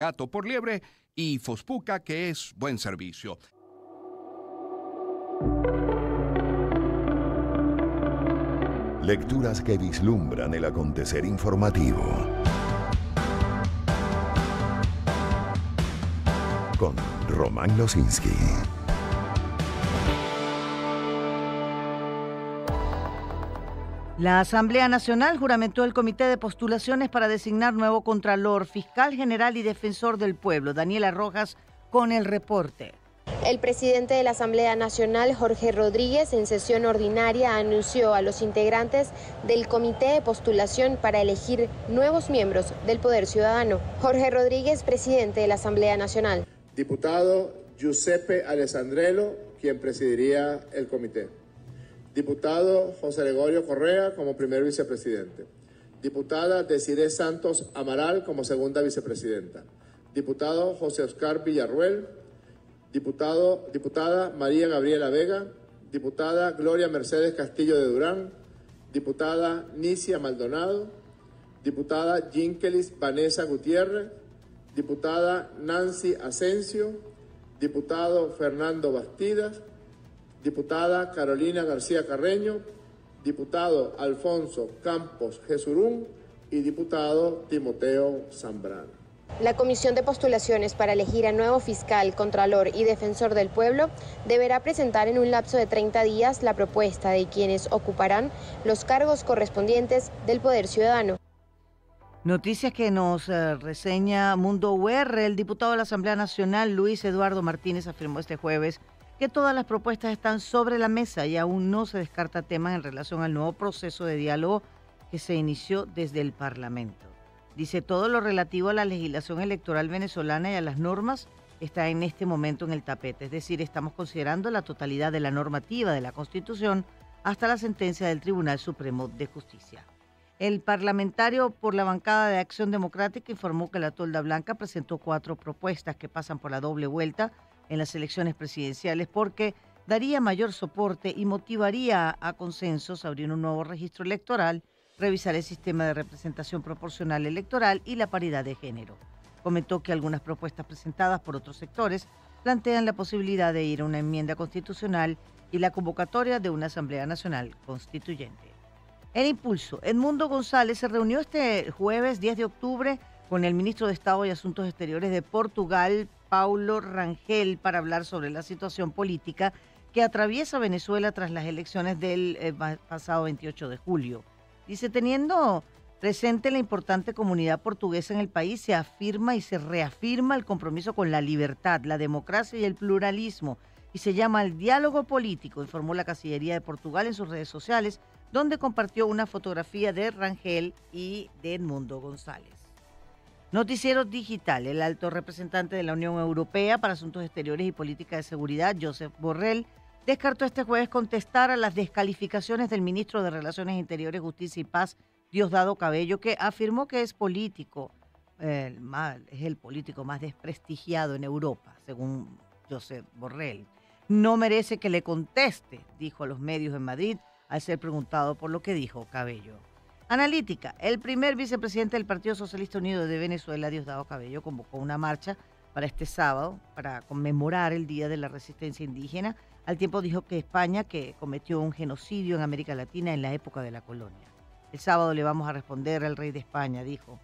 Gato por liebre y Fospuca, que es buen servicio. Lecturas que vislumbran el acontecer informativo. Con Román Losinski. La Asamblea Nacional juramentó el Comité de Postulaciones para designar nuevo Contralor, Fiscal General y Defensor del Pueblo. Daniela Rojas con el reporte. El presidente de la Asamblea Nacional, Jorge Rodríguez, en sesión ordinaria anunció a los integrantes del Comité de Postulación para elegir nuevos miembros del Poder Ciudadano. Jorge Rodríguez, presidente de la Asamblea Nacional. Diputado Giuseppe Alessandrello, quien presidiría el comité. Diputado José Gregorio Correa como primer vicepresidente. Diputada Desiree Santos Amaral como segunda vicepresidenta. Diputado José Oscar Villarruel. Diputada María Gabriela Vega. Diputada Gloria Mercedes Castillo de Durán. Diputada Nicia Maldonado. Diputada Jinkelis Vanessa Gutiérrez. Diputada Nancy Asensio. Diputado Fernando Bastidas. Diputada Carolina García Carreño, diputado Alfonso Campos Jesurún y diputado Timoteo Zambrano. La Comisión de Postulaciones para elegir a nuevo fiscal, contralor y defensor del pueblo deberá presentar en un lapso de 30 días la propuesta de quienes ocuparán los cargos correspondientes del Poder Ciudadano. Noticias que nos reseña Mundo UR. El diputado de la Asamblea Nacional, Luis Eduardo Martínez, afirmó este jueves que todas las propuestas están sobre la mesa y aún no se descarta temas en relación al nuevo proceso de diálogo que se inició desde el Parlamento. Dice, todo lo relativo a la legislación electoral venezolana y a las normas está en este momento en el tapete. Es decir, estamos considerando la totalidad de la normativa de la Constitución hasta la sentencia del Tribunal Supremo de Justicia. El parlamentario por la bancada de Acción Democrática informó que la Tolda Blanca presentó 4 propuestas que pasan por la doble vuelta en las elecciones presidenciales porque daría mayor soporte y motivaría a consensos, abrir un nuevo registro electoral, revisar el sistema de representación proporcional electoral y la paridad de género. Comentó que algunas propuestas presentadas por otros sectores plantean la posibilidad de ir a una enmienda constitucional y la convocatoria de una Asamblea Nacional Constituyente. En Impulso, Edmundo González se reunió este jueves 10 de octubre con el ministro de Estado y Asuntos Exteriores de Portugal, Paulo Rangel, para hablar sobre la situación política que atraviesa Venezuela tras las elecciones del pasado 28 de julio. Dice, teniendo presente la importante comunidad portuguesa en el país, se afirma y se reafirma el compromiso con la libertad, la democracia y el pluralismo, y se llama al diálogo político, informó la Cancillería de Portugal en sus redes sociales, donde compartió una fotografía de Rangel y de Edmundo González. Noticiero Digital. El alto representante de la Unión Europea para Asuntos Exteriores y Política de Seguridad, Josep Borrell, descartó este jueves contestar a las descalificaciones del ministro de Relaciones Interiores, Justicia y Paz, Diosdado Cabello, que afirmó que es político, es el político más desprestigiado en Europa, según Josep Borrell. No merece que le conteste, dijo a los medios en Madrid, al ser preguntado por lo que dijo Cabello. Analítica. El primer vicepresidente del Partido Socialista Unido de Venezuela, Diosdado Cabello, convocó una marcha para este sábado para conmemorar el Día de la Resistencia Indígena. Al tiempo dijo que España, que cometió un genocidio en América Latina en la época de la colonia. El sábado le vamos a responder al rey de España, dijo.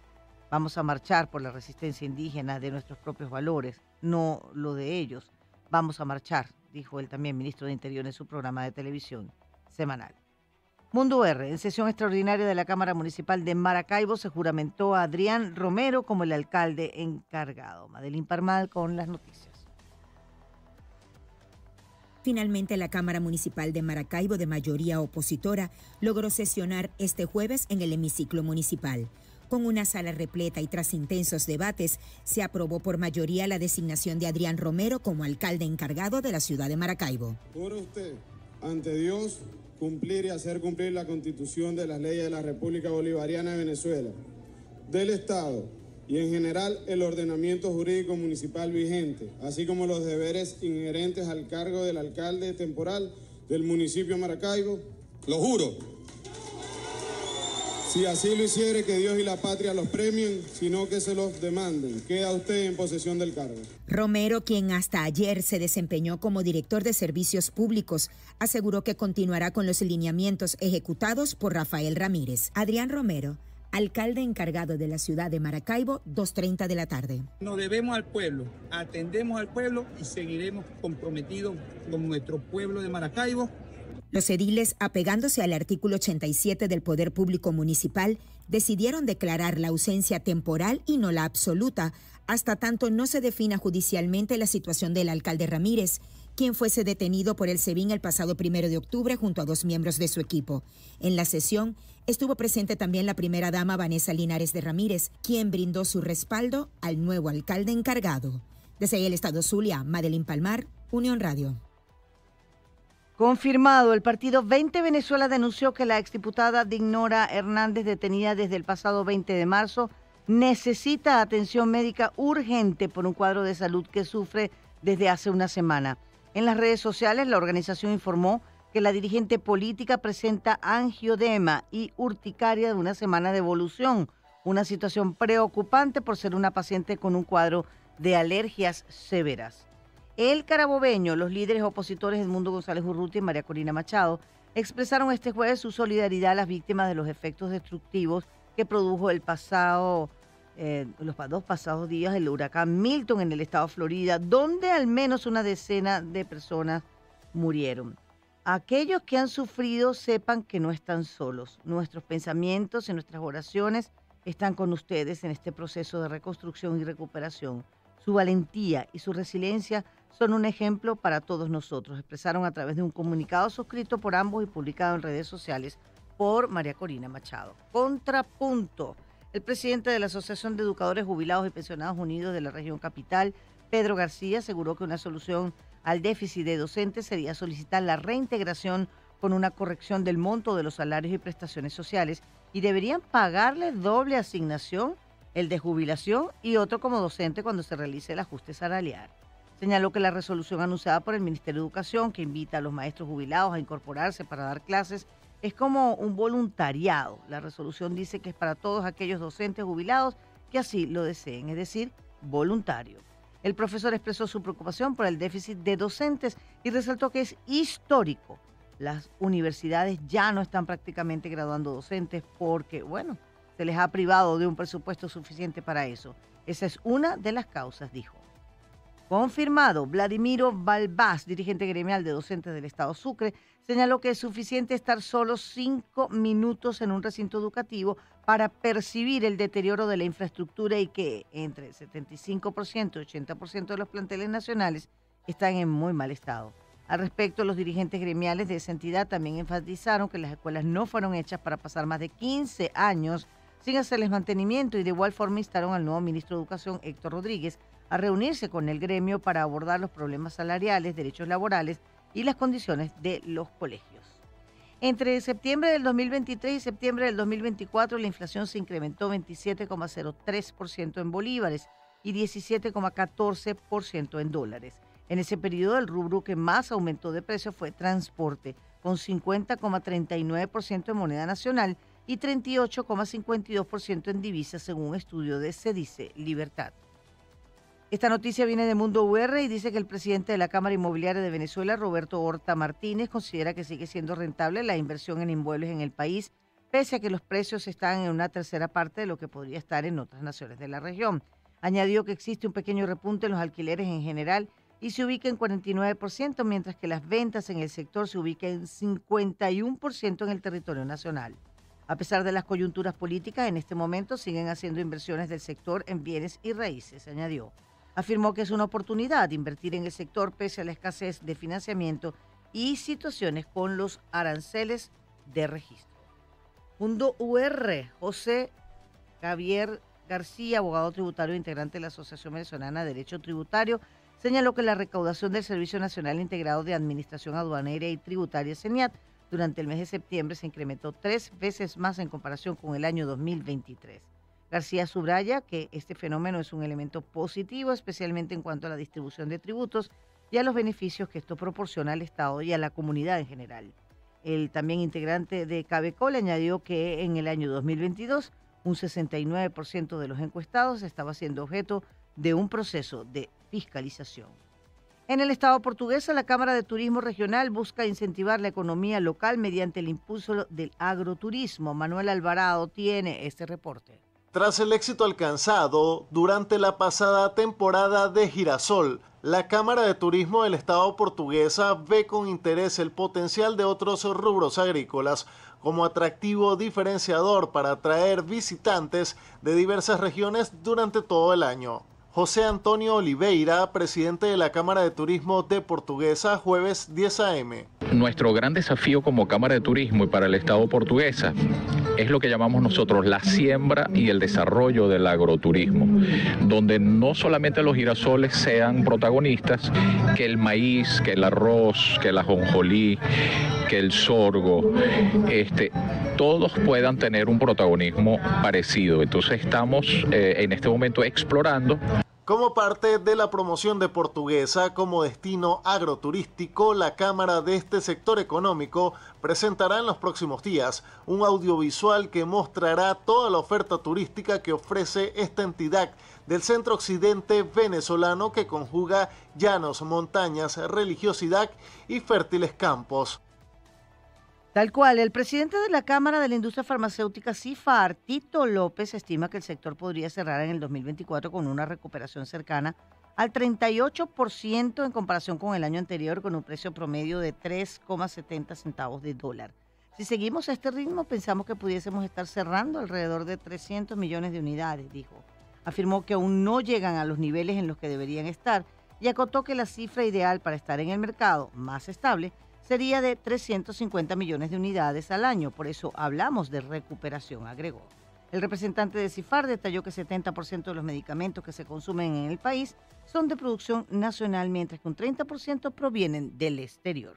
Vamos a marchar por la resistencia indígena de nuestros propios valores, no lo de ellos. Vamos a marchar, dijo él también, ministro de Interior, en su programa de televisión semanal. Mundo R. En sesión extraordinaria de la Cámara Municipal de Maracaibo se juramentó a Adrián Romero como el alcalde encargado. Madeline Parmal con las noticias. Finalmente, la Cámara Municipal de Maracaibo, de mayoría opositora, logró sesionar este jueves en el hemiciclo municipal. Con una sala repleta y tras intensos debates, se aprobó por mayoría la designación de Adrián Romero como alcalde encargado de la ciudad de Maracaibo. Juro usted, ante Dios, cumplir y hacer cumplir la Constitución de las leyes de la República Bolivariana de Venezuela, del Estado y en general el ordenamiento jurídico municipal vigente, así como los deberes inherentes al cargo del alcalde temporal del municipio de Maracaibo. Lo juro. Si así lo hiciere, que Dios y la patria los premien, sino que se los demanden. Queda usted en posesión del cargo. Romero, quien hasta ayer se desempeñó como director de Servicios Públicos, aseguró que continuará con los lineamientos ejecutados por Rafael Ramírez. Adrián Romero, alcalde encargado de la ciudad de Maracaibo, 2:30 de la tarde. Nos debemos al pueblo, atendemos al pueblo y seguiremos comprometidos con nuestro pueblo de Maracaibo. Los ediles, apegándose al artículo 87 del Poder Público Municipal, decidieron declarar la ausencia temporal y no la absoluta, hasta tanto no se defina judicialmente la situación del alcalde Ramírez, quien fuese detenido por el SEBIN el pasado 1 de octubre junto a 2 miembros de su equipo. En la sesión estuvo presente también la primera dama Vanessa Linares de Ramírez, quien brindó su respaldo al nuevo alcalde encargado. Desde el estado Zulia, Madeline Palmar, Unión Radio. Confirmado, el partido 20 Venezuela denunció que la exdiputada Dignora Hernández, detenida desde el pasado 20 de marzo, necesita atención médica urgente por un cuadro de salud que sufre desde hace una semana. En las redes sociales, la organización informó que la dirigente política presenta angiodema y urticaria de una semana de evolución, una situación preocupante por ser una paciente con un cuadro de alergias severas. El carabobeño, los líderes opositores Edmundo González Urrutia y María Corina Machado expresaron este jueves su solidaridad a las víctimas de los efectos destructivos que produjo los 2 pasados días el huracán Milton en el estado de Florida, donde al menos una decena de personas murieron. Aquellos que han sufrido sepan que no están solos. Nuestros pensamientos y nuestras oraciones están con ustedes en este proceso de reconstrucción y recuperación. Su valentía y su resiliencia son un ejemplo para todos nosotros, expresaron a través de un comunicado suscrito por ambos y publicado en redes sociales por María Corina Machado. Contrapunto. El presidente de la Asociación de Educadores Jubilados y Pensionados Unidos de la región capital, Pedro García, aseguró que una solución al déficit de docentes sería solicitar la reintegración con una corrección del monto de los salarios y prestaciones sociales y deberían pagarle doble asignación, el de jubilación y otro como docente cuando se realice el ajuste salarial. Señaló que la resolución anunciada por el Ministerio de Educación, que invita a los maestros jubilados a incorporarse para dar clases, es como un voluntariado. La resolución dice que es para todos aquellos docentes jubilados que así lo deseen, es decir, voluntario. El profesor expresó su preocupación por el déficit de docentes y resaltó que es histórico. Las universidades ya no están prácticamente graduando docentes porque, se les ha privado de un presupuesto suficiente para eso. Esa es una de las causas, dijo. Confirmado, Vladimiro Balbás, dirigente gremial de docentes del Estado Sucre, señaló que es suficiente estar solo 5 minutos en un recinto educativo para percibir el deterioro de la infraestructura y que entre el 75% y 80% de los planteles nacionales están en muy mal estado. Al respecto, los dirigentes gremiales de esa entidad también enfatizaron que las escuelas no fueron hechas para pasar más de 15 años sin hacerles mantenimiento y de igual forma instaron al nuevo ministro de Educación, Héctor Rodríguez, a reunirse con el gremio para abordar los problemas salariales, derechos laborales y las condiciones de los colegios. Entre septiembre del 2023 y septiembre del 2024, la inflación se incrementó 27,03% en bolívares y 17,14% en dólares. En ese periodo, el rubro que más aumentó de precio fue transporte, con 50,39% en moneda nacional y 38,52% en divisas, según un estudio de Cedice Libertad. Esta noticia viene de Mundo UR y dice que el presidente de la Cámara Inmobiliaria de Venezuela, Roberto Horta Martínez, considera que sigue siendo rentable la inversión en inmuebles en el país, pese a que los precios están en una tercera parte de lo que podría estar en otras naciones de la región. Añadió que existe un pequeño repunte en los alquileres en general y se ubica en 49%, mientras que las ventas en el sector se ubican en 51% en el territorio nacional. A pesar de las coyunturas políticas, en este momento siguen haciendo inversiones del sector en bienes y raíces, añadió. Afirmó que es una oportunidad de invertir en el sector pese a la escasez de financiamiento y situaciones con los aranceles de registro. Mundo UR, José Javier García, abogado tributario integrante de la Asociación Venezolana de Derecho Tributario, señaló que la recaudación del Servicio Nacional Integrado de Administración Aduanera y Tributaria, SENIAT, durante el mes de septiembre se incrementó 3 veces más en comparación con el año 2023. García subraya que este fenómeno es un elemento positivo, especialmente en cuanto a la distribución de tributos y a los beneficios que esto proporciona al Estado y a la comunidad en general. el también integrante de Cabecol, añadió que en el año 2022 un 69% de los encuestados estaba siendo objeto de un proceso de fiscalización. En el Estado portugués, la Cámara de Turismo Regional busca incentivar la economía local mediante el impulso del agroturismo. Manuel Alvarado tiene este reporte. Tras el éxito alcanzado durante la pasada temporada de girasol, la Cámara de Turismo del Estado portuguesa ve con interés el potencial de otros rubros agrícolas como atractivo diferenciador para atraer visitantes de diversas regiones durante todo el año. José Antonio Oliveira, presidente de la Cámara de Turismo de Portuguesa, jueves 10 a.m. Nuestro gran desafío como Cámara de Turismo y para el Estado portuguesa es lo que llamamos nosotros la siembra y el desarrollo del agroturismo, donde no solamente los girasoles sean protagonistas, que el maíz, que el arroz, que el ajonjolí, que el sorgo, todos puedan tener un protagonismo parecido. Entonces estamos en este momento explorando. Como parte de la promoción de Portuguesa como destino agroturístico, la Cámara de este sector económico presentará en los próximos días un audiovisual que mostrará toda la oferta turística que ofrece esta entidad del centro occidente venezolano que conjuga llanos, montañas, religiosidad y fértiles campos. Tal cual, el presidente de la Cámara de la Industria Farmacéutica, CIFAR, Tito López, estima que el sector podría cerrar en el 2024 con una recuperación cercana al 38% en comparación con el año anterior, con un precio promedio de 3,70 centavos de dólar. Si seguimos a este ritmo, pensamos que pudiésemos estar cerrando alrededor de 300 millones de unidades, dijo. Afirmó que aún no llegan a los niveles en los que deberían estar y acotó que la cifra ideal para estar en el mercado más estable sería de 350 millones de unidades al año. Por eso hablamos de recuperación, agregó. El representante de CIFAR detalló que 70% de los medicamentos que se consumen en el país son de producción nacional, mientras que un 30% provienen del exterior.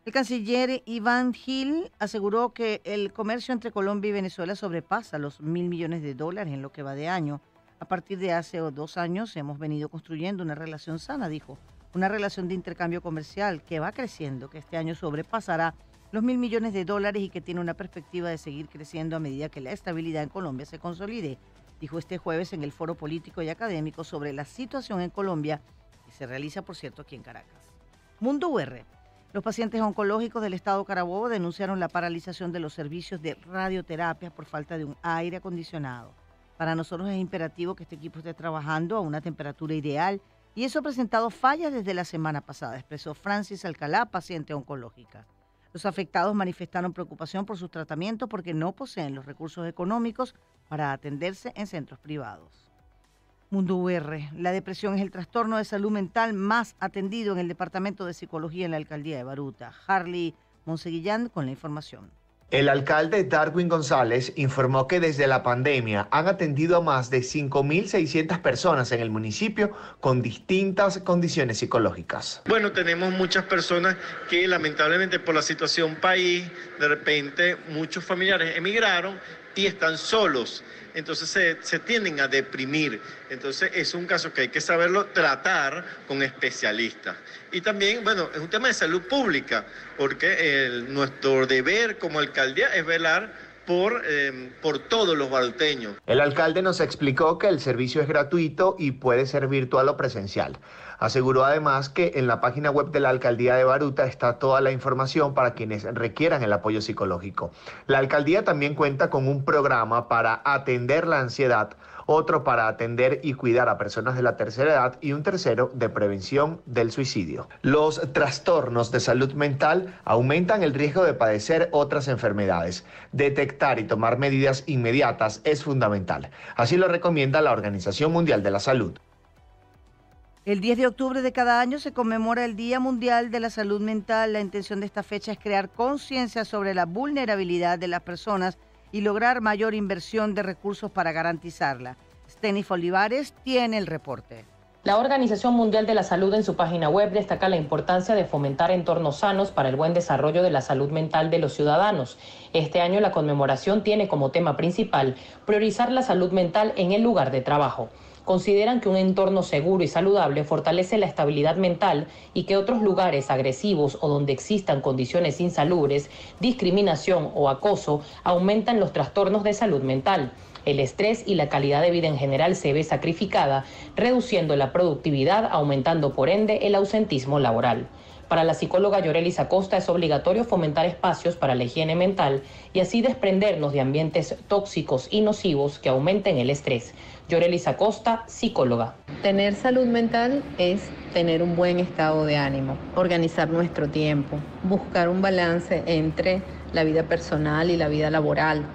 El canciller Iván Gil aseguró que el comercio entre Colombia y Venezuela sobrepasa los $1.000 millones en lo que va de año. A partir de hace 2 años hemos venido construyendo una relación sana, dijo. Una relación de intercambio comercial que va creciendo, que este año sobrepasará los $1.000 millones y que tiene una perspectiva de seguir creciendo a medida que la estabilidad en Colombia se consolide, dijo este jueves en el Foro Político y Académico sobre la situación en Colombia, que se realiza, por cierto, aquí en Caracas. Mundo UR. Los pacientes oncológicos del estado Carabobo denunciaron la paralización de los servicios de radioterapia por falta de un aire acondicionado. Para nosotros es imperativo que este equipo esté trabajando a una temperatura ideal y eso ha presentado fallas desde la semana pasada, expresó Francis Alcalá, paciente oncológica. Los afectados manifestaron preocupación por sus tratamientos porque no poseen los recursos económicos para atenderse en centros privados. Mundo UR. La depresión es el trastorno de salud mental más atendido en el Departamento de Psicología en la Alcaldía de Baruta. Harley Monseguillán con la información. El alcalde Darwin González informó que desde la pandemia han atendido a más de 5.600 personas en el municipio con distintas condiciones psicológicas. Bueno, tenemos muchas personas que lamentablemente por la situación país, de repente muchos familiares emigraron y están solos. Entonces se tienden a deprimir. Entonces es un caso que hay que saberlo tratar con especialistas. Y también, bueno, es un tema de salud pública, porque nuestro deber como alcaldía es velar por todos los baruteños. El alcalde nos explicó que el servicio es gratuito y puede ser virtual o presencial. Aseguró además que en la página web de la Alcaldía de Baruta está toda la información para quienes requieran el apoyo psicológico. La alcaldía también cuenta con un programa para atender la ansiedad, otro para atender y cuidar a personas de la tercera edad y un tercero de prevención del suicidio. Los trastornos de salud mental aumentan el riesgo de padecer otras enfermedades. Detectar y tomar medidas inmediatas es fundamental. Así lo recomienda la Organización Mundial de la Salud. El 10 de octubre de cada año se conmemora el Día Mundial de la Salud Mental. La intención de esta fecha es crear conciencia sobre la vulnerabilidad de las personas y lograr mayor inversión de recursos para garantizarla. Stenif Olivares tiene el reporte. La Organización Mundial de la Salud en su página web destaca la importancia de fomentar entornos sanos para el buen desarrollo de la salud mental de los ciudadanos. Este año la conmemoración tiene como tema principal priorizar la salud mental en el lugar de trabajo. consideran que un entorno seguro y saludable fortalece la estabilidad mental y que otros lugares agresivos o donde existan condiciones insalubres, discriminación o acoso aumentan los trastornos de salud mental. El estrés y la calidad de vida en general se ve sacrificada, reduciendo la productividad, aumentando por ende el ausentismo laboral. Para la psicóloga Yorelis Acosta es obligatorio fomentar espacios para la higiene mental y así desprendernos de ambientes tóxicos y nocivos que aumenten el estrés. Yorelis Acosta, psicóloga. Tener salud mental es tener un buen estado de ánimo, organizar nuestro tiempo, buscar un balance entre la vida personal y la vida laboral,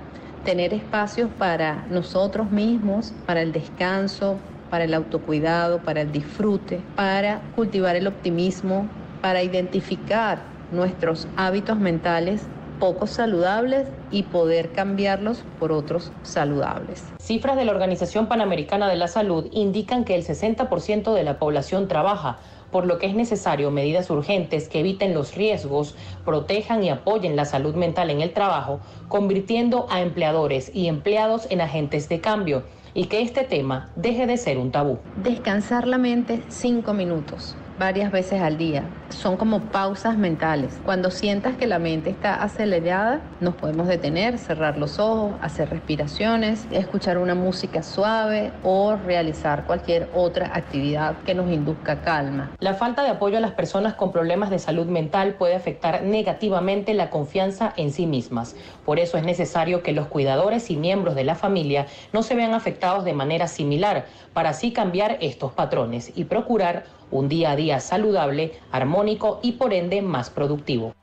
tener espacios para nosotros mismos, para el descanso, para el autocuidado, para el disfrute, para cultivar el optimismo, para identificar nuestros hábitos mentales poco saludables y poder cambiarlos por otros saludables. Cifras de la Organización Panamericana de la Salud indican que el 60% de la población trabaja, por lo que es necesario medidas urgentes que eviten los riesgos, protejan y apoyen la salud mental en el trabajo, convirtiendo a empleadores y empleados en agentes de cambio, y que este tema deje de ser un tabú. Descansar la mente 5 minutos. Varias veces al día. Son como pausas mentales. Cuando sientas que la mente está acelerada, nos podemos detener, cerrar los ojos, hacer respiraciones, escuchar una música suave o realizar cualquier otra actividad que nos induzca calma. La falta de apoyo a las personas con problemas de salud mental puede afectar negativamente la confianza en sí mismas. Por eso es necesario que los cuidadores y miembros de la familia no se vean afectados de manera similar, para así cambiar estos patrones y procurar un día a día saludable, armónico y por ende más productivo.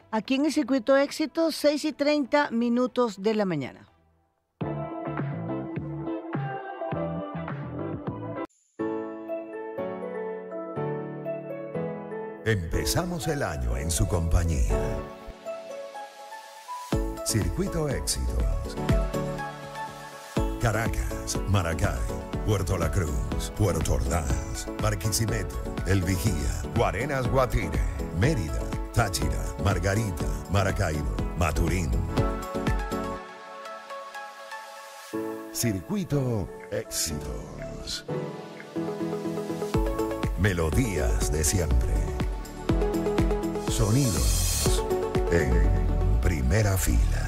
Aquí en el Circuito Éxito, 6:30 de la mañana. Empezamos el año en su compañía. Circuito Éxitos. Caracas, Maracay, Puerto La Cruz, Puerto Ordaz, Barquisimeto, El Vigía, Guarenas, Guatire, Mérida, Táchira, Margarita, Maracaibo, Maturín. Circuito Éxitos. Melodías de siempre. Sonidos en primera fila.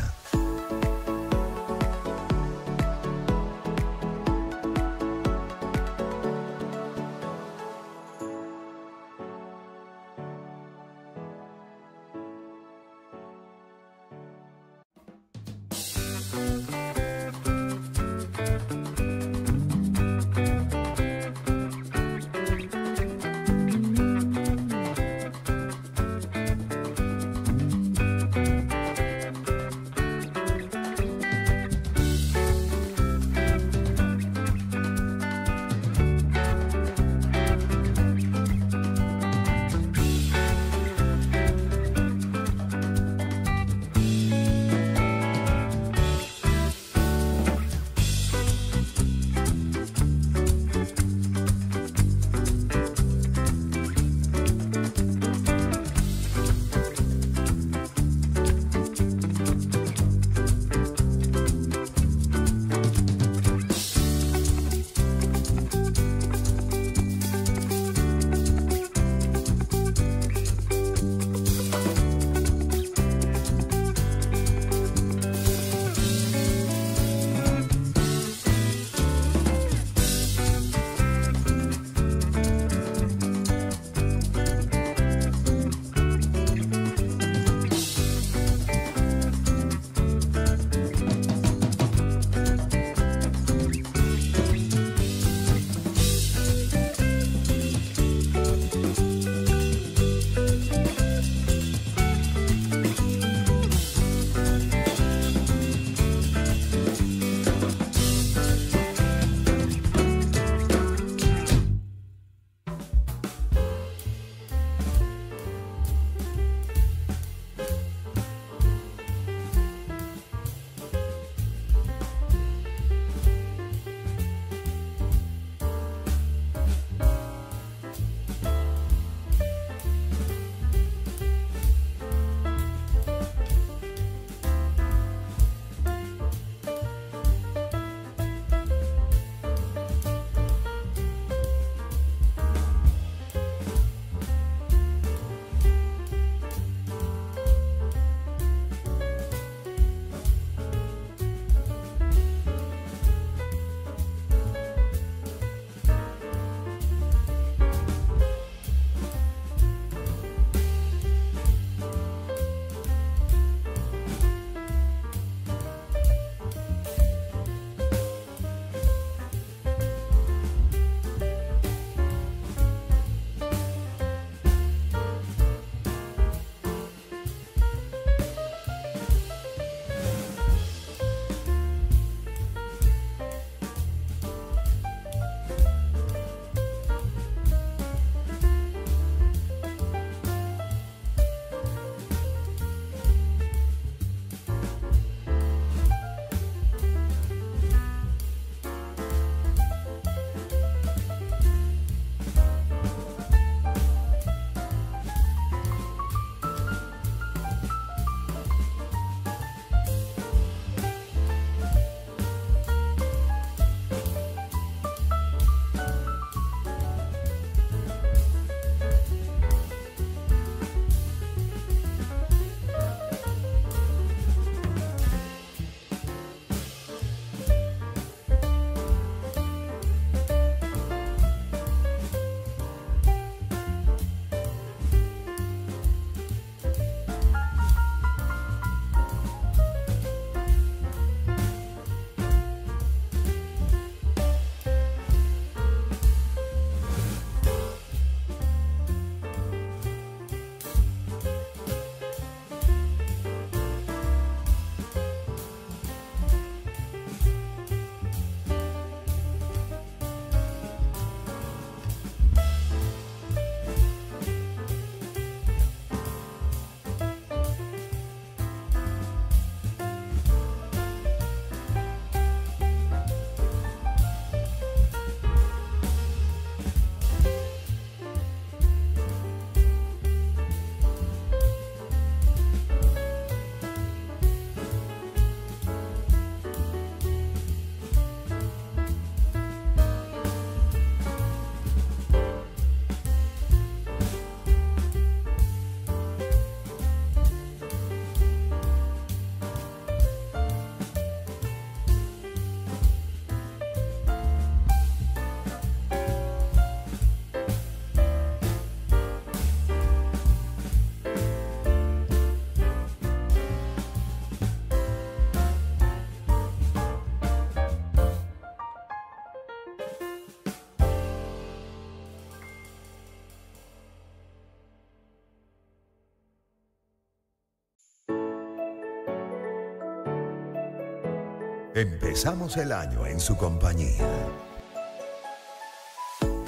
Empezamos el año en su compañía.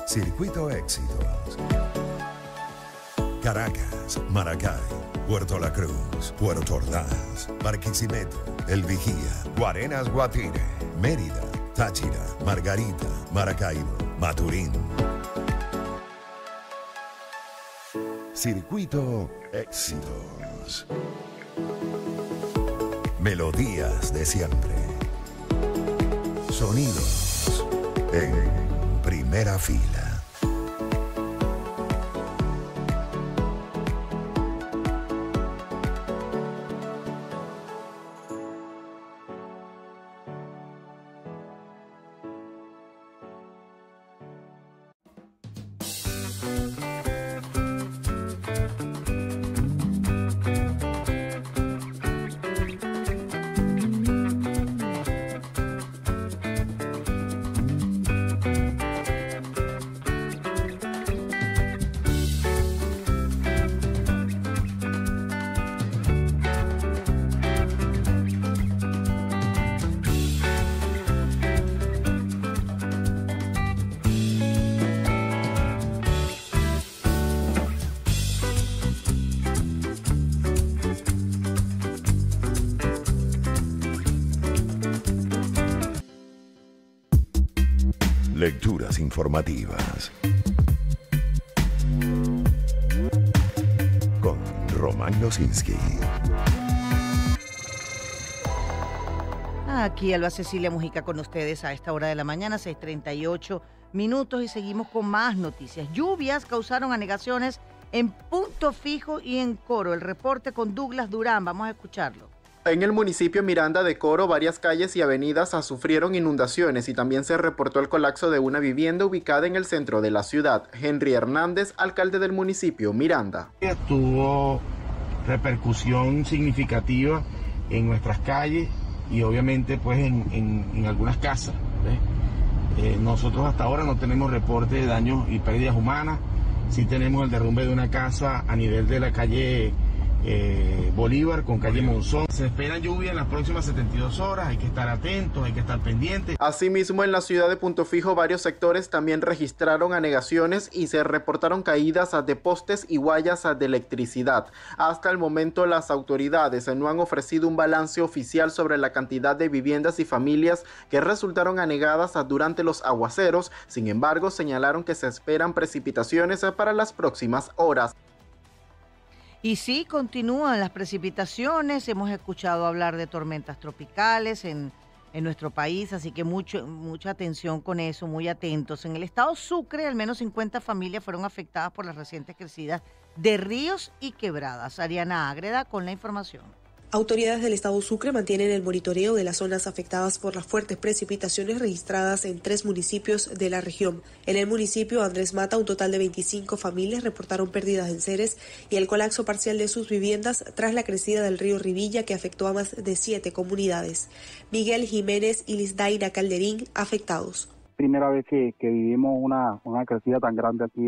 Circuito Éxitos. Caracas, Maracay, Puerto La Cruz, Puerto Ordaz, Barquisimeto, El Vigía, Guarenas Guatire, Mérida, Táchira, Margarita, Maracaibo, Maturín. Circuito Éxitos. Melodías de siempre. Sonidos en primera fila. Lecturas informativas con Román Losinski. Aquí Alba Cecilia Mujica con ustedes a esta hora de la mañana, 6:38 minutos, y seguimos con más noticias. Lluvias causaron anegaciones en Punto Fijo y en Coro. El reporte con Douglas Durán, vamos a escucharlo. En el municipio Miranda de Coro, varias calles y avenidas sufrieron inundaciones y también se reportó el colapso de una vivienda ubicada en el centro de la ciudad. Henry Hernández, alcalde del municipio Miranda. Tuvo repercusión significativa en nuestras calles y obviamente pues en algunas casas. Nosotros hasta ahora no tenemos reporte de daños y pérdidas humanas. Sí tenemos el derrumbe de una casa a nivel de la calle Bolívar con calle Monzón. Se espera lluvia en las próximas 72 horas, hay que estar atentos, hay que estar pendientes. Asimismo, en la ciudad de Punto Fijo, varios sectores también registraron anegaciones y se reportaron caídas de postes y guayas de electricidad. Hasta el momento, las autoridades no han ofrecido un balance oficial sobre la cantidad de viviendas y familias que resultaron anegadas durante los aguaceros. Sin embargo, señalaron que se esperan precipitaciones para las próximas horas. Y sí, continúan las precipitaciones. Hemos escuchado hablar de tormentas tropicales en nuestro país, así que mucha atención con eso, muy atentos. En el estado Sucre, al menos 50 familias fueron afectadas por las recientes crecidas de ríos y quebradas. Ariana Ágreda con la información. Autoridades del estado Sucre mantienen el monitoreo de las zonas afectadas por las fuertes precipitaciones registradas en 3 municipios de la región. En el municipio Andrés Mata, un total de 25 familias reportaron pérdidas en enseres y el colapso parcial de sus viviendas tras la crecida del río Rivilla, que afectó a más de 7 comunidades. Miguel Jiménez y Lisdaina Calderín afectados. Primera vez que vivimos una crecida tan grande aquí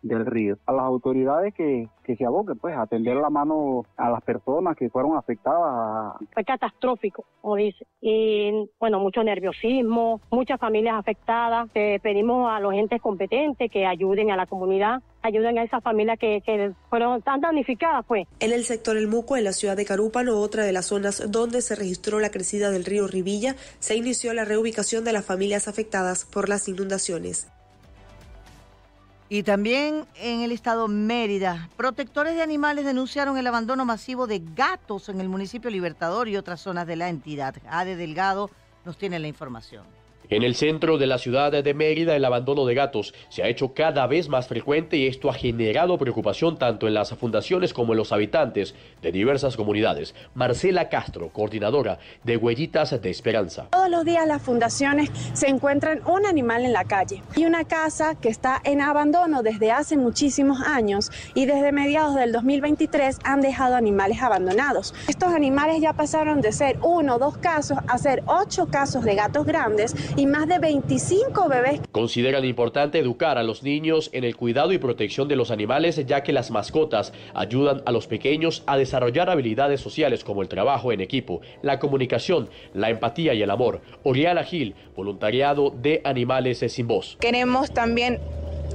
del río. A las autoridades que se aboquen pues a tender la mano a las personas que fueron afectadas. Fue catastrófico, como dice, y bueno, mucho nerviosismo, muchas familias afectadas. Pedimos a los entes competentes que ayuden a la comunidad, ayuden a esas familias que fueron tan damnificadas pues. En el sector El Muco, en la ciudad de Carúpano, otra de las zonas donde se registró la crecida del río Rivilla, se inició la reubicación de las familias afectadas por las inundaciones. Y también en el estado Mérida, protectores de animales denunciaron el abandono masivo de gatos en el municipio Libertador y otras zonas de la entidad. Ade Delgado nos tiene la información. En el centro de la ciudad de Mérida, el abandono de gatos se ha hecho cada vez más frecuente y esto ha generado preocupación tanto en las fundaciones como en los habitantes de diversas comunidades. Marcela Castro, coordinadora de Huellitas de Esperanza. Todos los días las fundaciones se encuentran un animal en la calle y una casa que está en abandono desde hace muchísimos años y desde mediados del 2023 han dejado animales abandonados. Estos animales ya pasaron de ser 1 o 2 casos a ser 8 casos de gatos grandes y más de 25 bebés. Consideran importante educar a los niños en el cuidado y protección de los animales, ya que las mascotas ayudan a los pequeños a desarrollar habilidades sociales como el trabajo en equipo, la comunicación, la empatía y el amor. Oriana Gil, voluntariado de Animales Sin Voz. Queremos también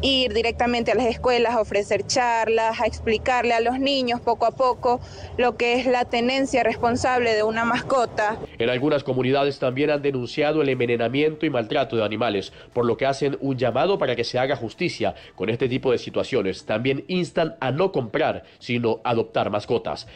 ir directamente a las escuelas, a ofrecer charlas, a explicarle a los niños poco a poco lo que es la tenencia responsable de una mascota. En algunas comunidades también han denunciado el envenenamiento y maltrato de animales, por lo que hacen un llamado para que se haga justicia con este tipo de situaciones. También instan a no comprar, sino adoptar mascotas.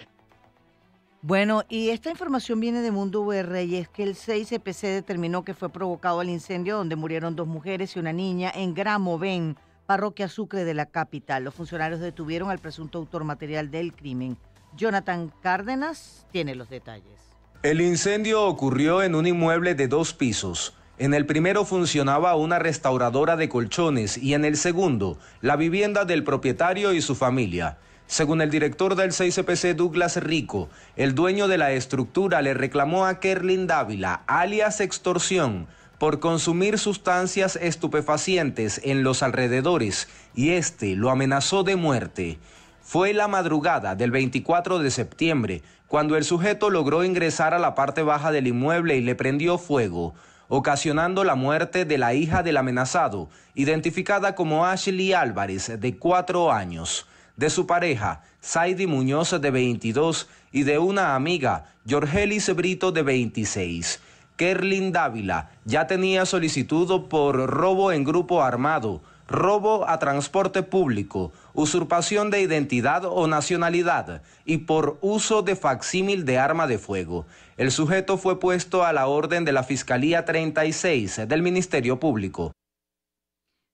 Bueno, y esta información viene de Mundo UR y es que el CICPC determinó que fue provocado el incendio donde murieron 2 mujeres y una niña en Gramovén, parroquia Sucre de la capital. Los funcionarios detuvieron al presunto autor material del crimen. Jonathan Cárdenas tiene los detalles. El incendio ocurrió en un inmueble de 2 pisos. En el primero funcionaba una restauradora de colchones y en el segundo, la vivienda del propietario y su familia. Según el director del CICPC, Douglas Rico, el dueño de la estructura le reclamó a Kerlin Dávila, alias Extorsión, por consumir sustancias estupefacientes en los alrededores y este lo amenazó de muerte. Fue la madrugada del 24 de septiembre cuando el sujeto logró ingresar a la parte baja del inmueble y le prendió fuego, ocasionando la muerte de la hija del amenazado, identificada como Ashley Álvarez, de 4 años. De su pareja, Saidi Muñoz, de 22, y de una amiga, Jorgelis Brito, de 26. Kerlin Dávila ya tenía solicitud por robo en grupo armado, robo a transporte público, usurpación de identidad o nacionalidad y por uso de facsímil de arma de fuego. El sujeto fue puesto a la orden de la Fiscalía 36 del Ministerio Público.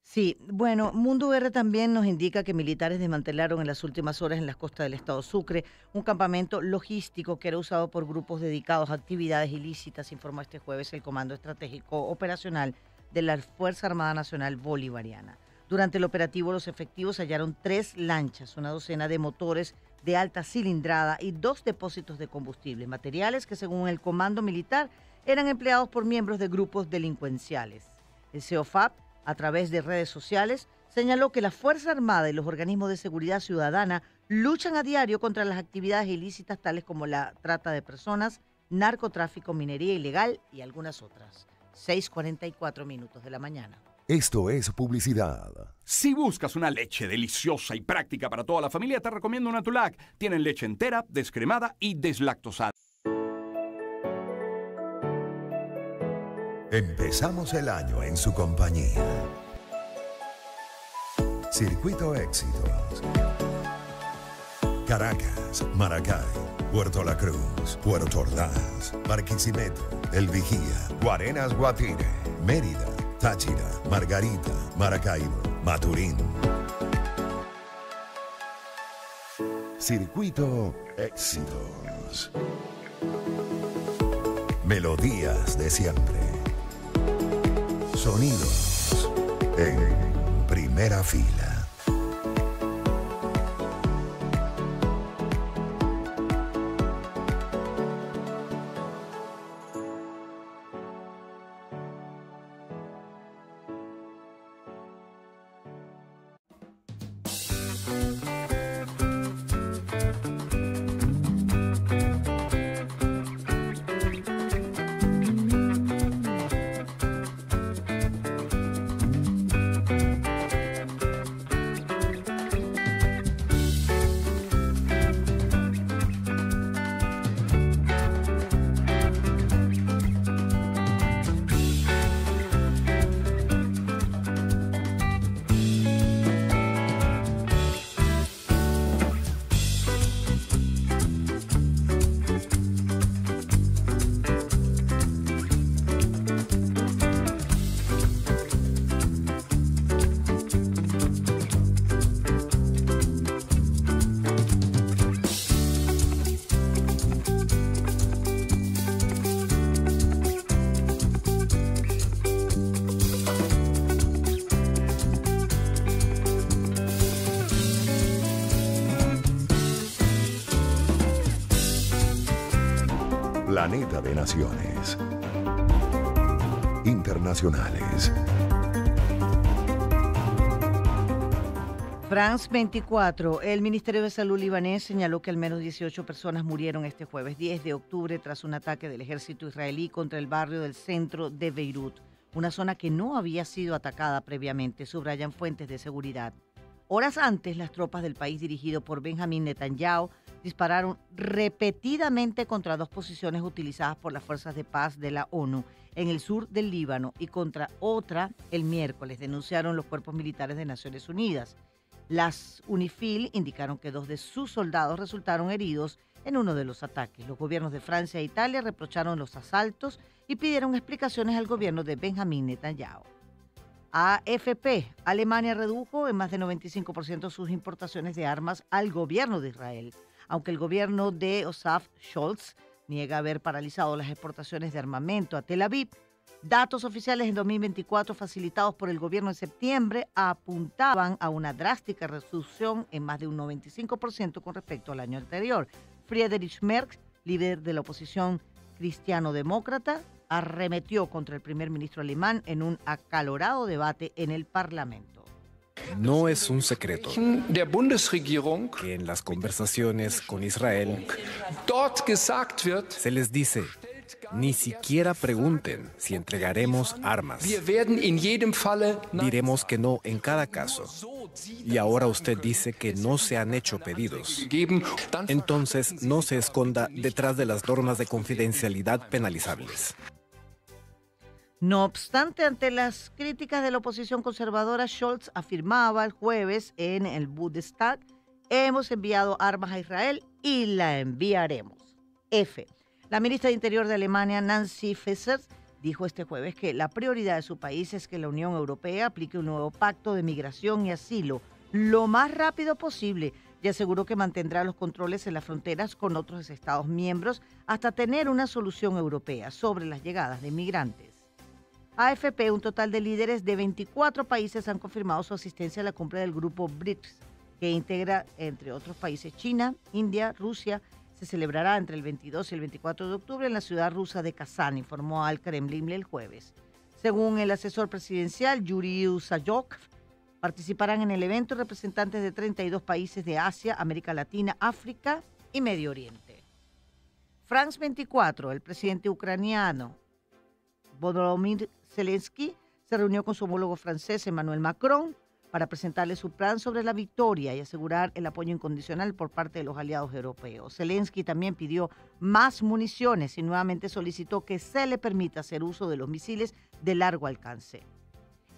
Sí, bueno, Mundo UR también nos indica que militares desmantelaron en las últimas horas en las costas del estado Sucre un campamento logístico que era usado por grupos dedicados a actividades ilícitas, informó este jueves el Comando Estratégico Operacional de la Fuerza Armada Nacional Bolivariana. Durante el operativo, los efectivos hallaron 3 lanchas, una docena de motores de alta cilindrada y 2 depósitos de combustible, materiales que según el Comando Militar eran empleados por miembros de grupos delincuenciales. El CEOFAP, a través de redes sociales, señaló que la Fuerza Armada y los organismos de seguridad ciudadana luchan a diario contra las actividades ilícitas tales como la trata de personas, narcotráfico, minería ilegal y algunas otras. 6:44 de la mañana. Esto es publicidad. Si buscas una leche deliciosa y práctica para toda la familia, te recomiendo Natulac. Tienen leche entera, descremada y deslactosada. Empezamos el año en su compañía. Circuito Éxitos. Caracas, Maracay, Puerto La Cruz, Puerto Ordaz, Barquisimeto, El Vigía, Guarenas Guatire, Mérida, Táchira, Margarita, Maracaibo, Maturín. Circuito Éxitos. Melodías de siempre. Sonidos en primera fila. Planeta de Naciones. Internet. internacionales. France 24. El Ministerio de Salud libanés señaló que al menos 18 personas murieron este jueves 10 de octubre tras un ataque del ejército israelí contra el barrio del centro de Beirut, una zona que no había sido atacada previamente, subrayan fuentes de seguridad. Horas antes, las tropas del país dirigido por Benjamín Netanyahu dispararon repetidamente contra 2 posiciones utilizadas por las fuerzas de paz de la ONU en el sur del Líbano y contra otra el miércoles, denunciaron los cuerpos militares de Naciones Unidas. Las UNIFIL indicaron que 2 de sus soldados resultaron heridos en uno de los ataques. Los gobiernos de Francia e Italia reprocharon los asaltos y pidieron explicaciones al gobierno de Benjamín Netanyahu. AFP, Alemania redujo en más de 95% sus importaciones de armas al gobierno de Israel, aunque el gobierno de Olaf Scholz niega haber paralizado las exportaciones de armamento a Tel Aviv. Datos oficiales en 2024 facilitados por el gobierno en septiembre apuntaban a una drástica reducción en más de un 95% con respecto al año anterior. Friedrich Merz, líder de la oposición cristiano-demócrata, arremetió contra el primer ministro alemán en un acalorado debate en el Parlamento. No es un secreto que en las conversaciones con Israel se les dice: ni siquiera pregunten si entregaremos armas. Diremos que no en cada caso. Y ahora usted dice que no se han hecho pedidos. Entonces no se esconda detrás de las normas de confidencialidad penalizables. No obstante, ante las críticas de la oposición conservadora, Scholz afirmaba el jueves en el Bundestag: hemos enviado armas a Israel y la enviaremos. La ministra de Interior de Alemania, Nancy Faeser, dijo este jueves que la prioridad de su país es que la Unión Europea aplique un nuevo pacto de migración y asilo lo más rápido posible y aseguró que mantendrá los controles en las fronteras con otros Estados miembros hasta tener una solución europea sobre las llegadas de inmigrantes. AFP, un total de líderes de 24 países han confirmado su asistencia a la cumbre del grupo BRICS, que integra, entre otros países, China, India, Rusia. Se celebrará entre el 22 y el 24 de octubre en la ciudad rusa de Kazán, informó al Kremlin el jueves. Según el asesor presidencial Yuri Usajov, participarán en el evento representantes de 32 países de Asia, América Latina, África y Medio Oriente. France 24, el presidente ucraniano Volodymyr Zelensky se reunió con su homólogo francés Emmanuel Macron para presentarle su plan sobre la victoria y asegurar el apoyo incondicional por parte de los aliados europeos. Zelensky también pidió más municiones y nuevamente solicitó que se le permita hacer uso de los misiles de largo alcance.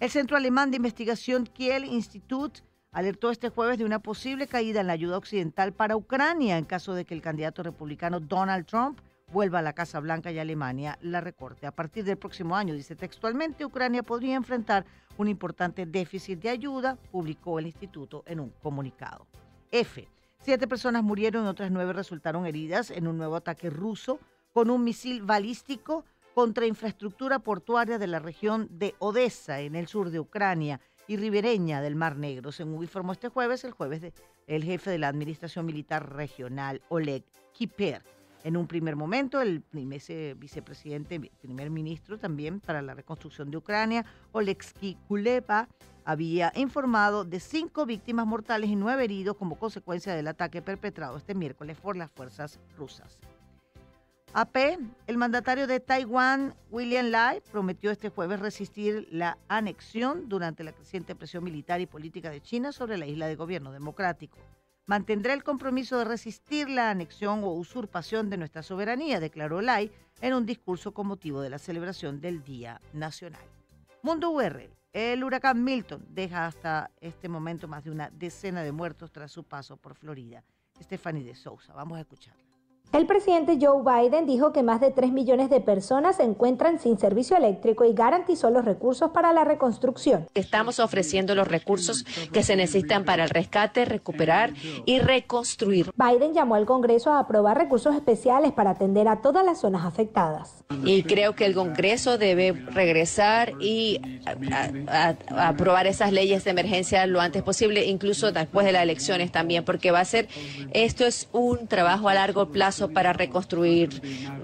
El Centro Alemán de Investigación Kiel Institute alertó este jueves de una posible caída en la ayuda occidental para Ucrania en caso de que el candidato republicano Donald Trump vuelva a la Casa Blanca y Alemania la recorte. A partir del próximo año, dice textualmente, Ucrania podría enfrentar un importante déficit de ayuda, publicó el instituto en un comunicado. 7 personas murieron y otras 9 resultaron heridas en un nuevo ataque ruso con un misil balístico contra infraestructura portuaria de la región de Odessa, en el sur de Ucrania y ribereña del Mar Negro, según informó este jueves el jefe de la Administración Militar Regional, Oleg Kiper. En un primer momento, el vicepresidente, primer ministro también para la reconstrucción de Ucrania, Oleksiy Kuleba, había informado de 5 víctimas mortales y 9 heridos como consecuencia del ataque perpetrado este miércoles por las fuerzas rusas. AP, el mandatario de Taiwán, William Lai, prometió este jueves resistir la anexión durante la creciente presión militar y política de China sobre la isla de gobierno democrático. Mantendrá el compromiso de resistir la anexión o usurpación de nuestra soberanía, declaró Lai en un discurso con motivo de la celebración del Día Nacional. Mundo UR, el huracán Milton deja hasta este momento más de una decena de muertos tras su paso por Florida. Stephanie de Sousa, vamos a escucharla. El presidente Joe Biden dijo que más de 3 millones de personas se encuentran sin servicio eléctrico y garantizó los recursos para la reconstrucción. Estamos ofreciendo los recursos que se necesitan para el rescate, recuperar y reconstruir. Biden llamó al Congreso a aprobar recursos especiales para atender a todas las zonas afectadas. Y creo que el Congreso debe regresar y aprobar esas leyes de emergencia lo antes posible, incluso después de las elecciones también, porque esto es un trabajo a largo plazo caso para reconstruir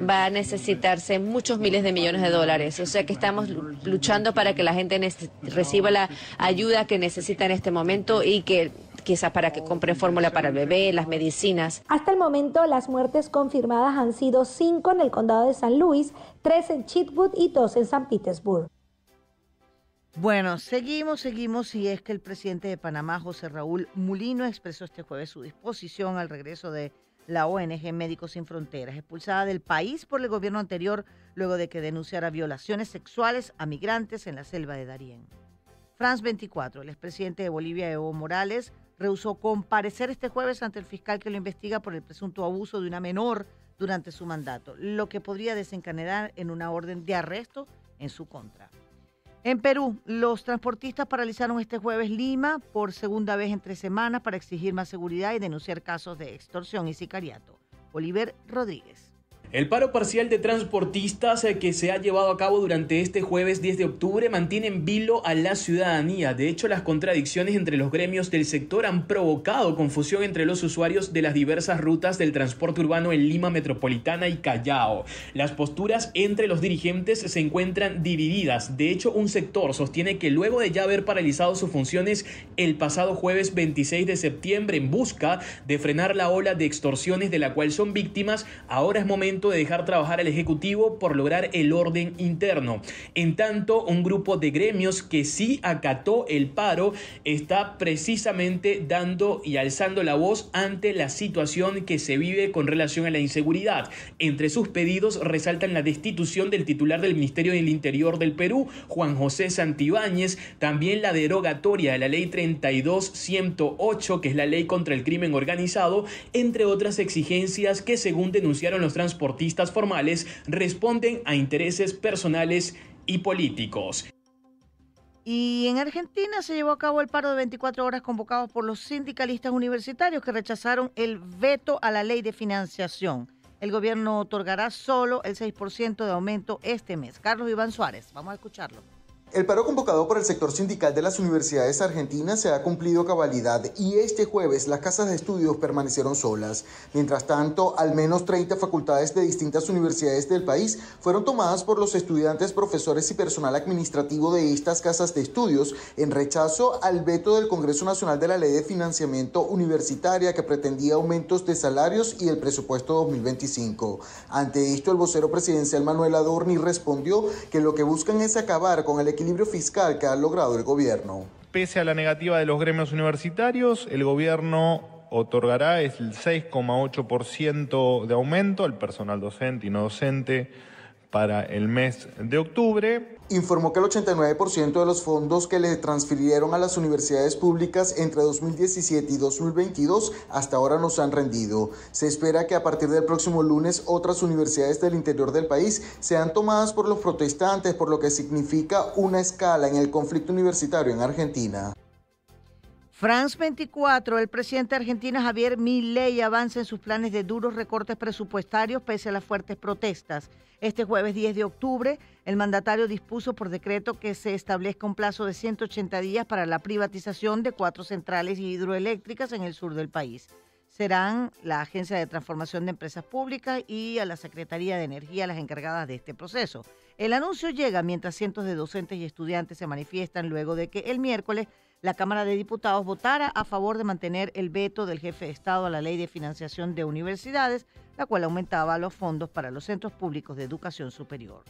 va a necesitarse muchos miles de millones de dólares. O sea que estamos luchando para que la gente reciba la ayuda que necesita en este momento y que quizás para que compren fórmula para el bebé, las medicinas. Hasta el momento, las muertes confirmadas han sido 5 en el condado de San Luis, 3 en Chitwood y 2 en San Petersburg. Bueno, seguimos y es que el presidente de Panamá, José Raúl Mulino, expresó este jueves su disposición al regreso de la ONG Médicos Sin Fronteras, expulsada del país por el gobierno anterior luego de que denunciara violaciones sexuales a migrantes en la selva de Darién. France 24, el expresidente de Bolivia, Evo Morales, rehusó comparecer este jueves ante el fiscal que lo investiga por el presunto abuso de una menor durante su mandato, lo que podría desencadenar en una orden de arresto en su contra. En Perú, los transportistas paralizaron este jueves Lima por segunda vez en 3 semanas para exigir más seguridad y denunciar casos de extorsión y sicariato. Oliver Rodríguez. El paro parcial de transportistas que se ha llevado a cabo durante este jueves 10 de octubre mantiene en vilo a la ciudadanía. De hecho, las contradicciones entre los gremios del sector han provocado confusión entre los usuarios de las diversas rutas del transporte urbano en Lima Metropolitana y Callao. Las posturas entre los dirigentes se encuentran divididas. De hecho, un sector sostiene que luego de ya haber paralizado sus funciones el pasado jueves 26 de septiembre en busca de frenar la ola de extorsiones de la cual son víctimas, ahora es momento de dejar trabajar al Ejecutivo por lograr el orden interno. En tanto, un grupo de gremios que sí acató el paro está precisamente dando y alzando la voz ante la situación que se vive con relación a la inseguridad. Entre sus pedidos resaltan la destitución del titular del Ministerio del Interior del Perú, Juan José Santibáñez, también la derogatoria de la Ley 32-108, que es la ley contra el crimen organizado, entre otras exigencias que, según denunciaron los transportistas formales, responden a intereses personales y políticos. Y en Argentina se llevó a cabo el paro de 24 horas convocado por los sindicalistas universitarios que rechazaron el veto a la ley de financiación. El gobierno otorgará solo el 6% de aumento este mes. Carlos Iván Suárez, vamos a escucharlo. El paro convocado por el sector sindical de las universidades argentinas se ha cumplido a cabalidad y este jueves las casas de estudios permanecieron solas. Mientras tanto, al menos 30 facultades de distintas universidades del país fueron tomadas por los estudiantes, profesores y personal administrativo de estas casas de estudios en rechazo al veto del Congreso Nacional de la Ley de Financiamiento Universitaria que pretendía aumentos de salarios y el presupuesto 2025. Ante esto, el vocero presidencial Manuel Adorni respondió que lo que buscan es acabar con el equilibrio fiscal que ha logrado el gobierno. Pese a la negativa de los gremios universitarios, el gobierno otorgará el 6,8% de aumento al personal docente y no docente para el mes de octubre. Informó que el 89% de los fondos que le transfirieron a las universidades públicas entre 2017 y 2022 hasta ahora no se han rendido. Se espera que a partir del próximo lunes otras universidades del interior del país sean tomadas por los protestantes, por lo que significa una escala en el conflicto universitario en Argentina. France 24, el presidente de Argentina Javier Milei avanza en sus planes de duros recortes presupuestarios pese a las fuertes protestas. Este jueves 10 de octubre, el mandatario dispuso por decreto que se establezca un plazo de 180 días para la privatización de 4 centrales hidroeléctricas en el sur del país. Serán la Agencia de Transformación de Empresas Públicas y a la Secretaría de Energía las encargadas de este proceso. El anuncio llega mientras cientos de docentes y estudiantes se manifiestan luego de que el miércoles la Cámara de Diputados votara a favor de mantener el veto del jefe de Estado a la Ley de Financiación de Universidades, la cual aumentaba los fondos para los centros públicos de educación superior.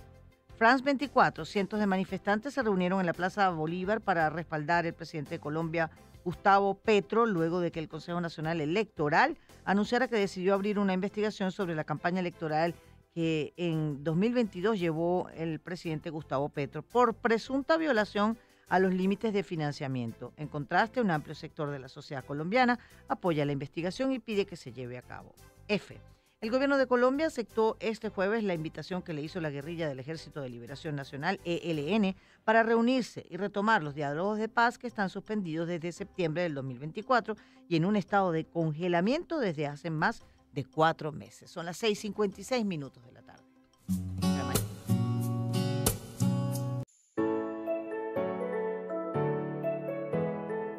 France 24, cientos de manifestantes se reunieron en la Plaza Bolívar para respaldar al presidente de Colombia, Gustavo Petro, luego de que el Consejo Nacional Electoral anunciara que decidió abrir una investigación sobre la campaña electoral que en 2022 llevó el presidente Gustavo Petro por presunta violación a los límites de financiamiento. En contraste, un amplio sector de la sociedad colombiana apoya la investigación y pide que se lleve a cabo. F. El gobierno de Colombia aceptó este jueves la invitación que le hizo la guerrilla del Ejército de Liberación Nacional, ELN, para reunirse y retomar los diálogos de paz que están suspendidos desde septiembre del 2024 y en un estado de congelamiento desde hace más de 4 meses. Son las 6:56 minutos de la tarde.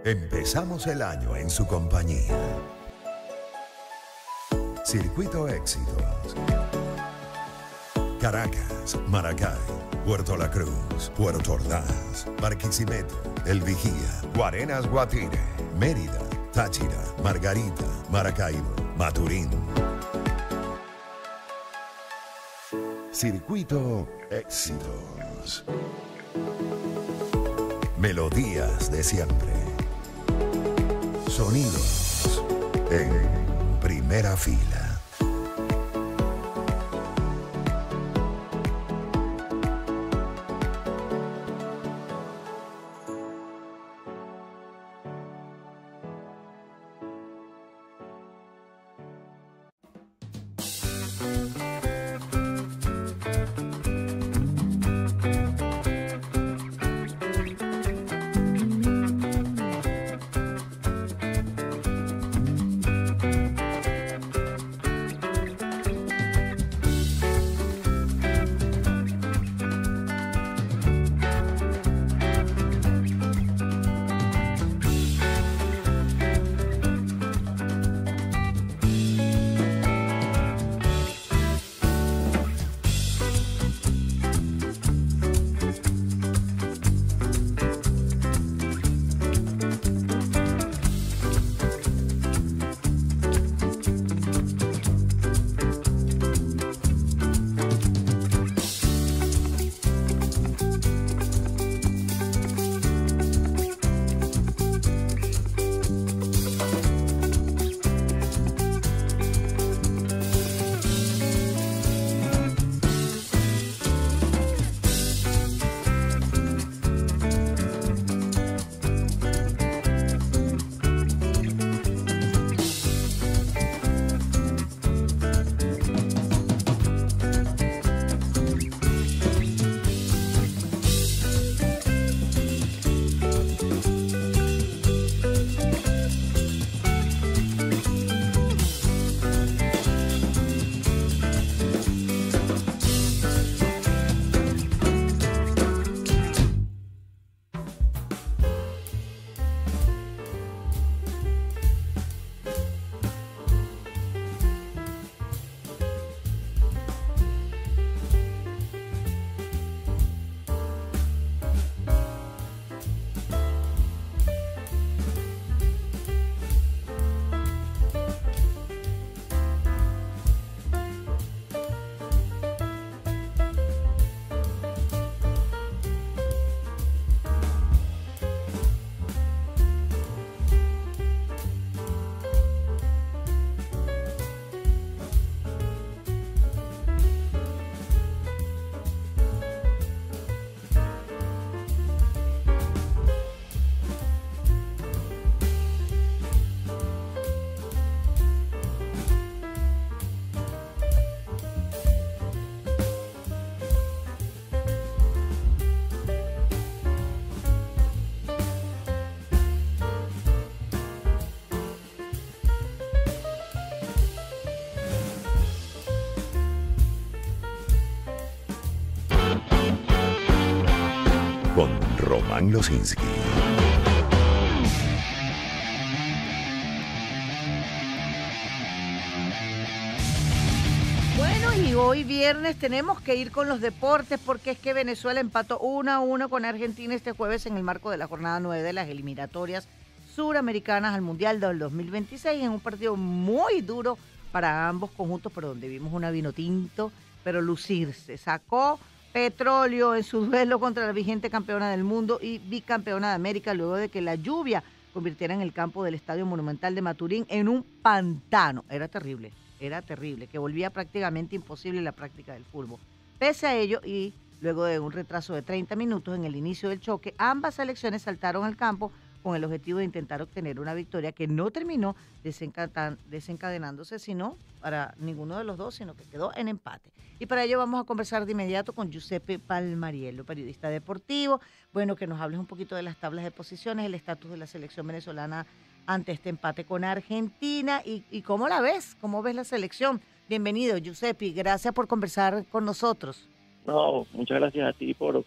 Empezamos el año en su compañía. Circuito Éxitos. Caracas, Maracay, Puerto La Cruz, Puerto Ordaz, Barquisimeto, El Vigía, Guarenas, Guatire, Mérida, Táchira, Margarita, Maracaibo, Maturín. Circuito Éxitos. Melodías de siempre. Sonidos en primera fila. Con Román Losinski. Bueno, y hoy viernes tenemos que ir con los deportes porque es que Venezuela empató 1-1 con Argentina este jueves en el marco de la jornada 9 de las eliminatorias suramericanas al Mundial del 2026 en un partido muy duro para ambos conjuntos, pero donde vimos una vinotinto, pero lucirse. Sacó Petróleo en su duelo contra la vigente campeona del mundo y bicampeona de América luego de que la lluvia convirtiera en el campo del Estadio Monumental de Maturín en un pantano. Era terrible, que volvía prácticamente imposible la práctica del fútbol. Pese a ello, y luego de un retraso de 30 minutos en el inicio del choque, ambas selecciones saltaron al campo con el objetivo de intentar obtener una victoria que no terminó desencadenándose sino para ninguno de los dos, sino que quedó en empate. Y para ello vamos a conversar de inmediato con Giuseppe Palmariello, periodista deportivo. Bueno, que nos hables un poquito de las tablas de posiciones, el estatus de la selección venezolana ante este empate con Argentina y cómo la ves, cómo ves la selección. Bienvenido, Giuseppe, gracias por conversar con nosotros. No, muchas gracias a ti por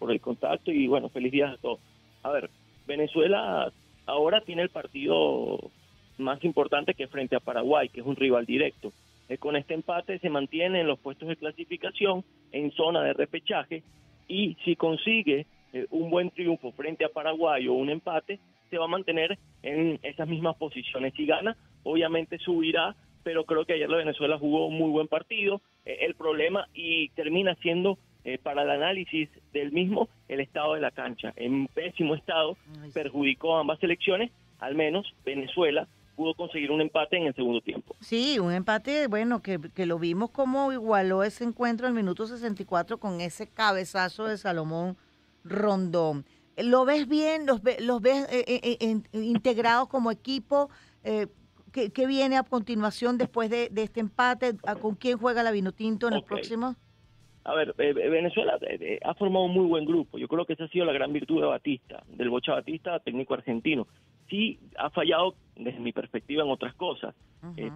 el contacto y bueno, feliz día a todos. A ver, Venezuela ahora tiene el partido más importante que frente a Paraguay, que es un rival directo. Con este empate se mantiene en los puestos de clasificación en zona de repechaje, y si consigue un buen triunfo frente a Paraguay o un empate, se va a mantener en esas mismas posiciones. Si gana, obviamente subirá, pero creo que ayer la Venezuela jugó un muy buen partido. El problema, y termina siendo para el análisis del mismo, el estado de la cancha. En pésimo estado, perjudicó a ambas selecciones. Al menos Venezuela pudo conseguir un empate en el segundo tiempo. Sí, un empate, bueno, que lo vimos como igualó ese encuentro en el minuto 64 con ese cabezazo de Salomón Rondón. ¿Lo ves bien? ¿Los ves integrados como equipo? ¿Qué viene a continuación después de este empate? ¿Con quién juega la Vinotinto en el próximo? A ver, Venezuela ha formado un muy buen grupo. Yo creo que esa ha sido la gran virtud de Batista, del Bocha Batista, técnico argentino. Sí ha fallado desde mi perspectiva en otras cosas,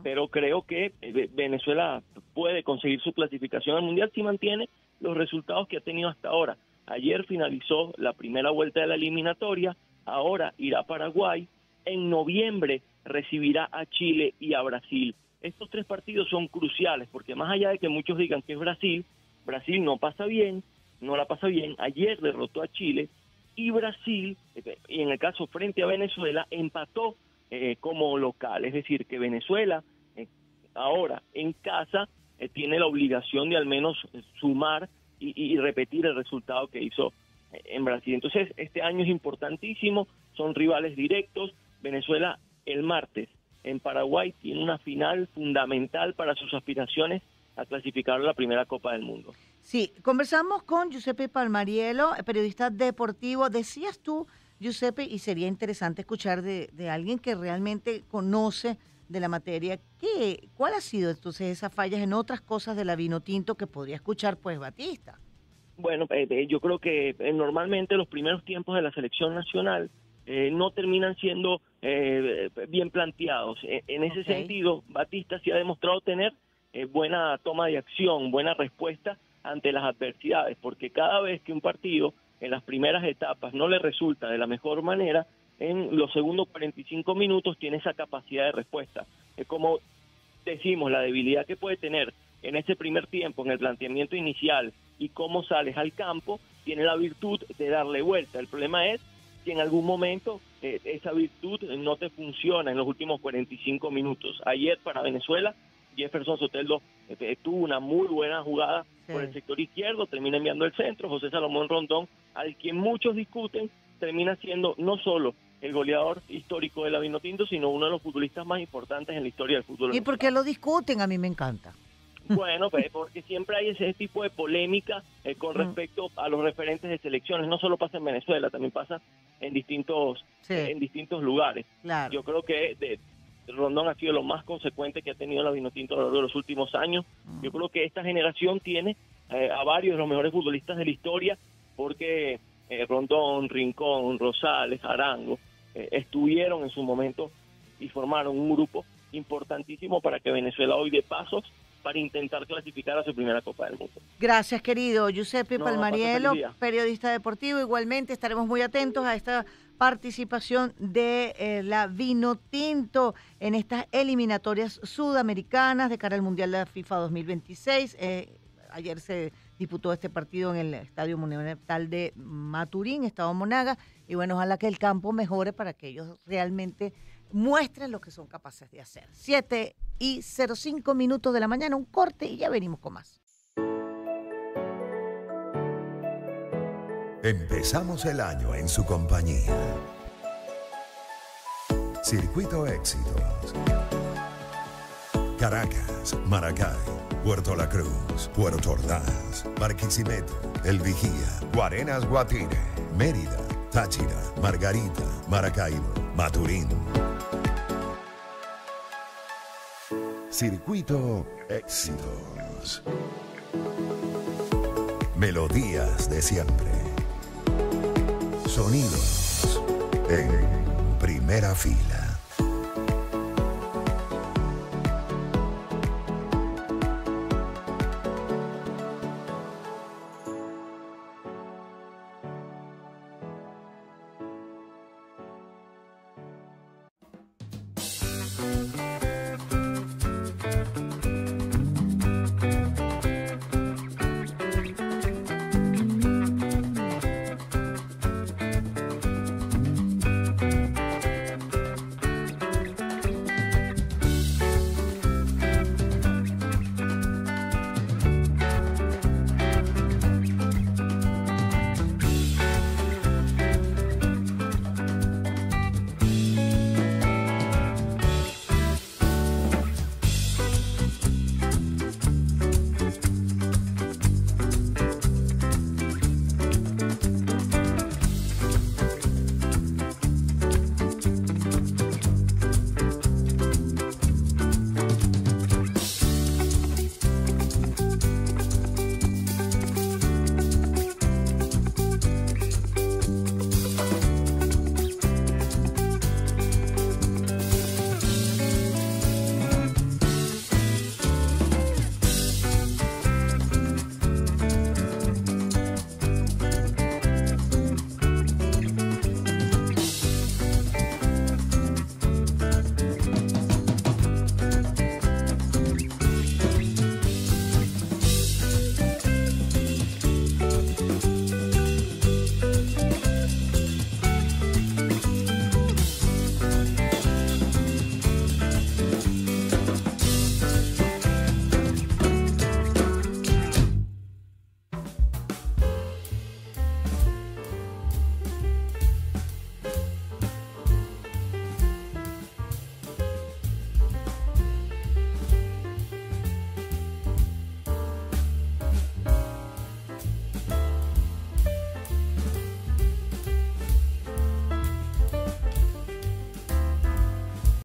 pero creo que Venezuela puede conseguir su clasificación al Mundial si mantiene los resultados que ha tenido hasta ahora. Ayer finalizó la primera vuelta de la eliminatoria, ahora irá a Paraguay, en noviembre recibirá a Chile y a Brasil. Estos 3 partidos son cruciales, porque más allá de que muchos digan que es Brasil no pasa bien, no la pasa bien. Ayer derrotó a Chile, y Brasil, y en el caso frente a Venezuela, empató como local. Es decir, que Venezuela ahora en casa tiene la obligación de al menos sumar y repetir el resultado que hizo en Brasil. Entonces, este año es importantísimo, son rivales directos. Venezuela el martes en Paraguay tiene una final fundamental para sus aspiraciones a clasificar a la primera Copa del Mundo. Sí, conversamos con Giuseppe Palmariello, periodista deportivo. Decías tú, Giuseppe, y sería interesante escuchar de alguien que realmente conoce de la materia, ¿cuál ha sido entonces esas fallas en otras cosas de la Vinotinto que podría escuchar pues Batista? Bueno, yo creo que normalmente los primeros tiempos de la selección nacional no terminan siendo bien planteados. En ese sentido, Batista sí ha demostrado tener buena toma de acción, buena respuesta ante las adversidades, porque cada vez que un partido en las primeras etapas no le resulta de la mejor manera, en los segundos 45 minutos tiene esa capacidad de respuesta. Como decimos, la debilidad que puede tener en ese primer tiempo, en el planteamiento inicial y cómo sales al campo, tiene la virtud de darle vuelta. El problema es si en algún momento esa virtud no te funciona en los últimos 45 minutos. Ayer para Venezuela, Jefferson Soteldo tuvo una muy buena jugada por el sector izquierdo, termina enviando el centro. José Salomón Rondón, al quien muchos discuten, termina siendo no solo el goleador histórico de la Vinotinto, sino uno de los futbolistas más importantes en la historia del fútbol. ¿Y por qué lo discuten? A mí me encanta. Bueno, pues porque siempre hay ese tipo de polémica con respecto a los referentes de selecciones. No solo pasa en Venezuela, también pasa en distintos lugares. Claro. Yo creo que Rondón ha sido lo más consecuente que ha tenido la Vinotinto a lo largo de los últimos años. Yo creo que esta generación tiene a varios de los mejores futbolistas de la historia, porque Rondón, Rincón, Rosales, Arango estuvieron en su momento y formaron un grupo importantísimo para que Venezuela hoy dé pasos para intentar clasificar a su primera Copa del Mundo. Gracias, querido Giuseppe Palmariello, periodista deportivo. Igualmente estaremos muy atentos a esta participación de la Vinotinto en estas eliminatorias sudamericanas de cara al Mundial de la FIFA 2026. Ayer se disputó este partido en el Estadio Monumental de Maturín, Estado Monagas, y bueno, ojalá que el campo mejore para que ellos realmente muestren lo que son capaces de hacer. 7:05 de la mañana, un corte y ya venimos con más. Empezamos el año en su compañía. Circuito Éxitos. Caracas, Maracay, Puerto La Cruz, Puerto Ordaz, Barquisimeto, El Vigía, Guarenas Guatire, Mérida, Táchira, Margarita, Maracaibo, Maturín. Circuito Éxitos. Melodías de siempre. Sonidos en primera fila.